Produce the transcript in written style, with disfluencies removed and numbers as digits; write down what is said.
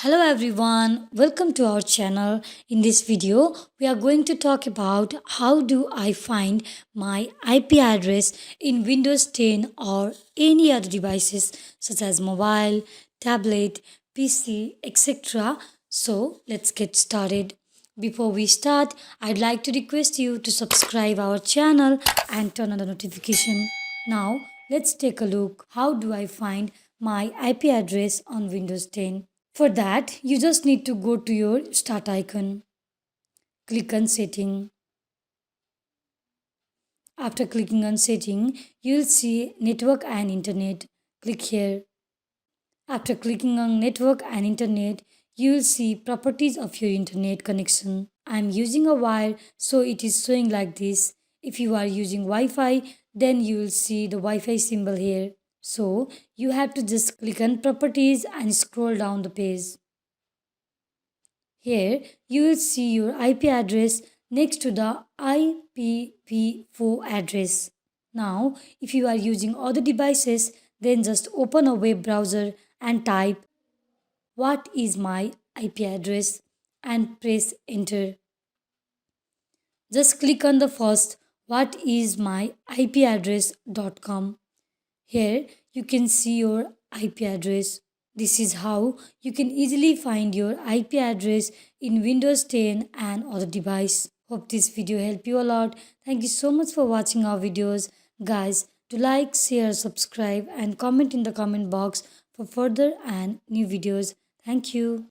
Hello everyone, welcome to our channel. In this video, we are going to talk about how do I find my IP address in Windows 10 or any other devices such as mobile, tablet, PC, etc. So, let's get started. Before we start, I'd like to request you to subscribe our channel and turn on the notification. Now, let's take a look. How do I find my IP address on Windows 10? For that, you just need to go to your start icon, click on setting. After clicking on setting, you'll see network and internet. Click here. After clicking on network and internet, you'll see properties of your internet connection. I'm using a wire, so it is showing like this. If you are using Wi-Fi, then you will see the Wi-Fi symbol here. So you have to just click on properties and scroll down the page. Here you will see your IP address next to the IPv4 address. Now, if you are using other devices, then just open a web browser and type what is my IP address and press enter. Just click on the first what is my IP address.com. Here you can see your IP address. This is how you can easily find your IP address in Windows 10 and other device. Hope this video helped you a lot. Thank you so much for watching our videos. Guys, to like, share, subscribe and comment in the comment box for further and new videos. Thank you.